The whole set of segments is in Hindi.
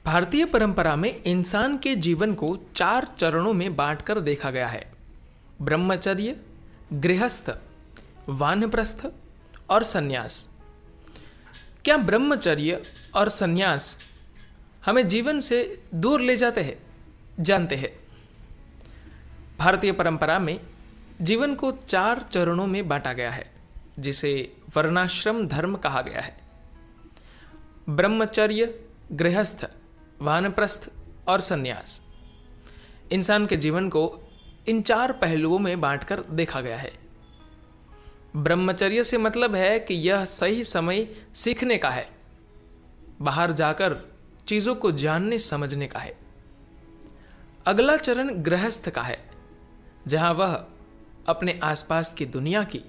भारतीय परंपरा में इंसान के जीवन को 4 चरणों में बांटकर देखा गया है। ब्रह्मचर्य, गृहस्थ, वानप्रस्थ और संन्यास। क्या ब्रह्मचर्य और संन्यास हमें जीवन से दूर ले जाते हैं? जानते हैं। भारतीय परंपरा में जीवन को 4 चरणों में बांटा गया है, जिसे वर्णाश्रम धर्म कहा गया है। ब्रह्मचर्य, गृहस्थ, वानप्रस्थ और संन्यास। इंसान के जीवन को इन 4 पहलुओं में बांटकर देखा गया है। ब्रह्मचर्य से मतलब है कि यह सही समय सीखने का है, बाहर जाकर चीजों को जानने समझने का है। अगला चरण गृहस्थ का है, जहां वह अपने आसपास की दुनिया की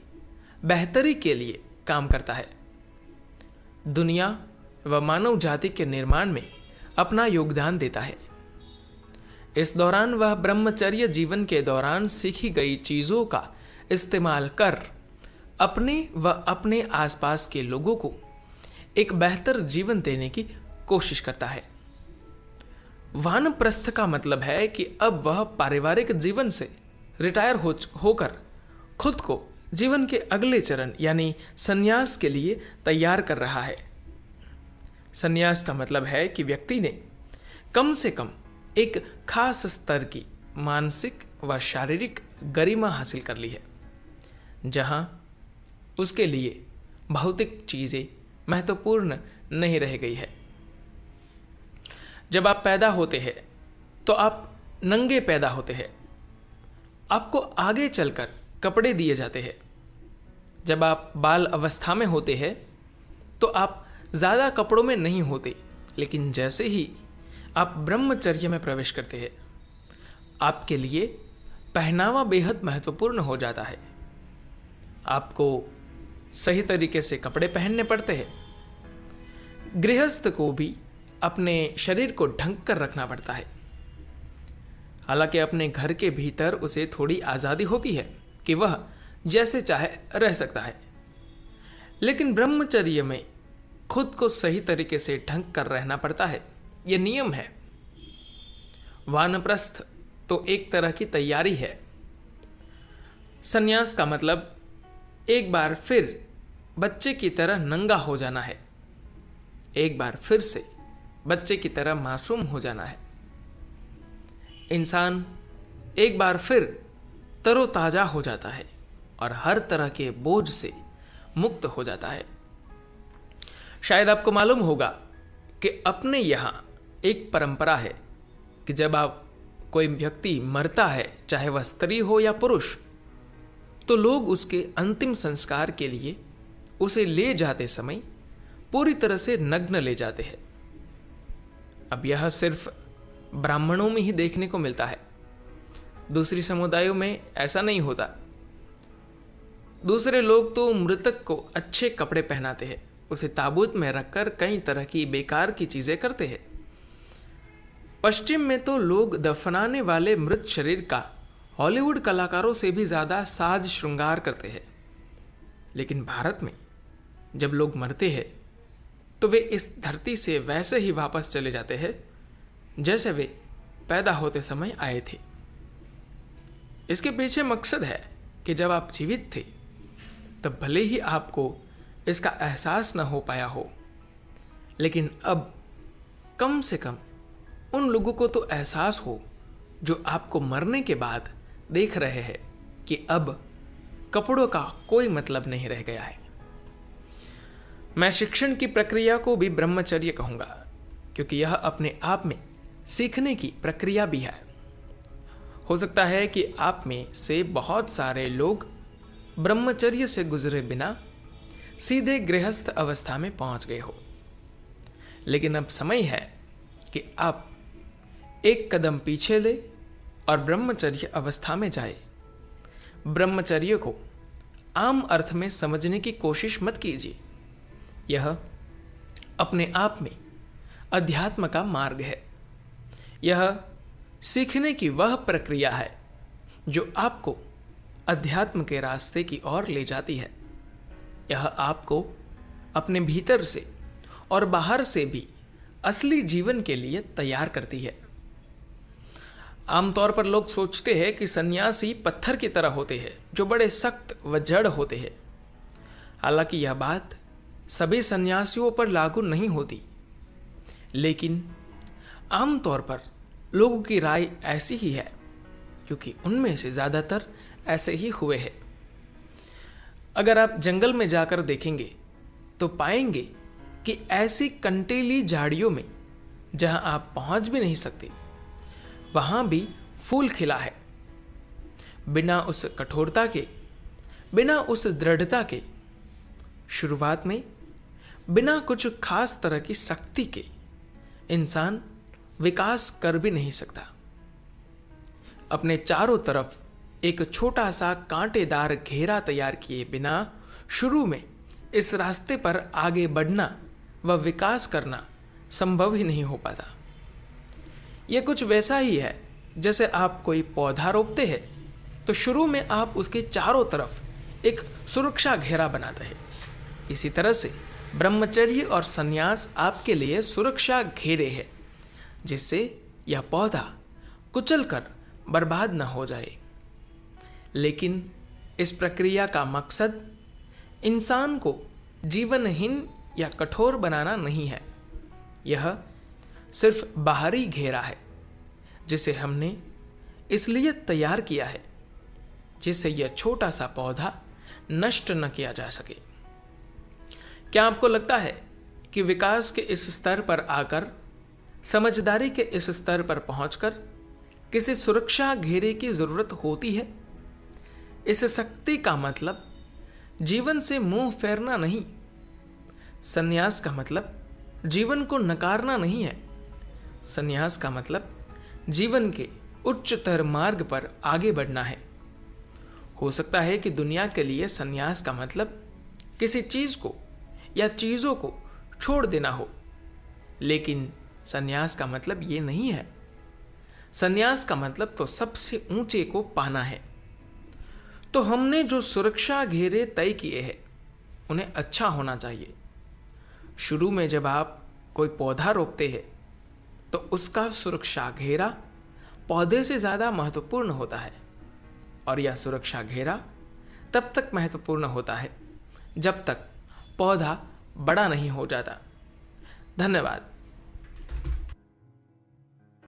बेहतरी के लिए काम करता है, दुनिया व मानव जाति के निर्माण में अपना योगदान देता है। इस दौरान वह ब्रह्मचर्य जीवन के दौरान सीखी गई चीजों का इस्तेमाल कर अपने व अपने आसपास के लोगों को एक बेहतर जीवन देने की कोशिश करता है। वानप्रस्थ का मतलब है कि अब वह पारिवारिक जीवन से रिटायर होकर खुद को जीवन के अगले चरण यानी संन्यास के लिए तैयार कर रहा है। संन्यास का मतलब है कि व्यक्ति ने कम से कम एक खास स्तर की मानसिक व शारीरिक गरिमा हासिल कर ली है, जहां उसके लिए भौतिक चीजें महत्वपूर्ण नहीं रह गई है। जब आप पैदा होते हैं तो आप नंगे पैदा होते हैं। आपको आगे चलकर कपड़े दिए जाते हैं। जब आप बाल अवस्था में होते हैं तो आप ज़्यादा कपड़ों में नहीं होते, लेकिन जैसे ही आप ब्रह्मचर्य में प्रवेश करते हैं, आपके लिए पहनावा बेहद महत्वपूर्ण हो जाता है। आपको सही तरीके से कपड़े पहनने पड़ते हैं। गृहस्थ को भी अपने शरीर को ढंक कर रखना पड़ता है। हालांकि अपने घर के भीतर उसे थोड़ी आज़ादी होती है कि वह जैसे चाहे रह सकता है, लेकिन ब्रह्मचर्य में खुद को सही तरीके से ढंक कर रहना पड़ता है। यह नियम है। वानप्रस्थ तो एक तरह की तैयारी है। संन्यास का मतलब एक बार फिर बच्चे की तरह नंगा हो जाना है, एक बार फिर से बच्चे की तरह मासूम हो जाना है। इंसान एक बार फिर तरोताजा हो जाता है और हर तरह के बोझ से मुक्त हो जाता है। शायद आपको मालूम होगा कि अपने यहाँ एक परंपरा है कि जब आप कोई व्यक्ति मरता है, चाहे वह स्त्री हो या पुरुष, तो लोग उसके अंतिम संस्कार के लिए उसे ले जाते समय पूरी तरह से नग्न ले जाते हैं। अब यह सिर्फ ब्राह्मणों में ही देखने को मिलता है। दूसरी समुदायों में ऐसा नहीं होता। दूसरे लोग तो मृतक को अच्छे कपड़े पहनाते हैं, उसे ताबूत में रखकर कई तरह की बेकार की चीजें करते हैं। पश्चिम में तो लोग दफनाने वाले मृत शरीर का हॉलीवुड कलाकारों से भी ज्यादा साज श्रृंगार करते हैं। लेकिन भारत में जब लोग मरते हैं तो वे इस धरती से वैसे ही वापस चले जाते हैं जैसे वे पैदा होते समय आए थे। इसके पीछे मकसद है कि जब आप जीवित थे तब भले ही आपको इसका एहसास न हो पाया हो, लेकिन अब कम से कम उन लोगों को तो एहसास हो जो आपको मरने के बाद देख रहे हैं कि अब कपड़ों का कोई मतलब नहीं रह गया है। मैं शिक्षण की प्रक्रिया को भी ब्रह्मचर्य कहूंगा, क्योंकि यह अपने आप में सीखने की प्रक्रिया भी है। हो सकता है कि आप में से बहुत सारे लोग ब्रह्मचर्य से गुजरे बिना सीधे गृहस्थ अवस्था में पहुंच गए हो, लेकिन अब समय है कि आप एक कदम पीछे ले और ब्रह्मचर्य अवस्था में जाए। ब्रह्मचर्य को आम अर्थ में समझने की कोशिश मत कीजिए। यह अपने आप में अध्यात्म का मार्ग है। यह सीखने की वह प्रक्रिया है जो आपको अध्यात्म के रास्ते की ओर ले जाती है। यह आपको अपने भीतर से और बाहर से भी असली जीवन के लिए तैयार करती है। आमतौर पर लोग सोचते हैं कि सन्यासी पत्थर की तरह होते हैं जो बड़े सख्त व जड़ होते हैं। हालांकि यह बात सभी सन्यासियों पर लागू नहीं होती, लेकिन आमतौर पर लोगों की राय ऐसी ही है, क्योंकि उनमें से ज़्यादातर ऐसे ही हुए हैं। अगर आप जंगल में जाकर देखेंगे तो पाएंगे कि ऐसी कंटीली झाड़ियों में जहां आप पहुंच भी नहीं सकते, वहां भी फूल खिला है। बिना उस कठोरता के, बिना उस दृढ़ता के, शुरुआत में बिना कुछ खास तरह की शक्ति के इंसान विकास कर भी नहीं सकता। अपने चारों तरफ एक छोटा सा कांटेदार घेरा तैयार किए बिना शुरू में इस रास्ते पर आगे बढ़ना व विकास करना संभव ही नहीं हो पाता। यह कुछ वैसा ही है जैसे आप कोई पौधा रोपते हैं तो शुरू में आप उसके चारों तरफ एक सुरक्षा घेरा बनाते हैं। इसी तरह से ब्रह्मचर्य और संन्यास आपके लिए सुरक्षा घेरे है, जिससे यह पौधा कुचलकर बर्बाद न हो जाए। लेकिन इस प्रक्रिया का मकसद इंसान को जीवनहीन या कठोर बनाना नहीं है। यह सिर्फ बाहरी घेरा है जिसे हमने इसलिए तैयार किया है जिससे यह छोटा सा पौधा नष्ट न किया जा सके। क्या आपको लगता है कि विकास के इस स्तर पर आकर, समझदारी के इस स्तर पर पहुंचकर किसी सुरक्षा घेरे की जरूरत होती है? इस शक्ति का मतलब जीवन से मुंह फेरना नहीं। संन्यास का मतलब जीवन को नकारना नहीं है। संन्यास का मतलब जीवन के उच्चतर मार्ग पर आगे बढ़ना है। हो सकता है कि दुनिया के लिए संन्यास का मतलब किसी चीज को या चीजों को छोड़ देना हो, लेकिन संन्यास का मतलब ये नहीं है। संन्यास का मतलब तो सबसे ऊंचे को पाना है। तो हमने जो सुरक्षा घेरे तय किए हैं उन्हें अच्छा होना चाहिए। शुरू में जब आप कोई पौधा रोपते हैं तो उसका सुरक्षा घेरा पौधे से ज़्यादा महत्वपूर्ण होता है, और यह सुरक्षा घेरा तब तक महत्वपूर्ण होता है जब तक पौधा बड़ा नहीं हो जाता। धन्यवाद।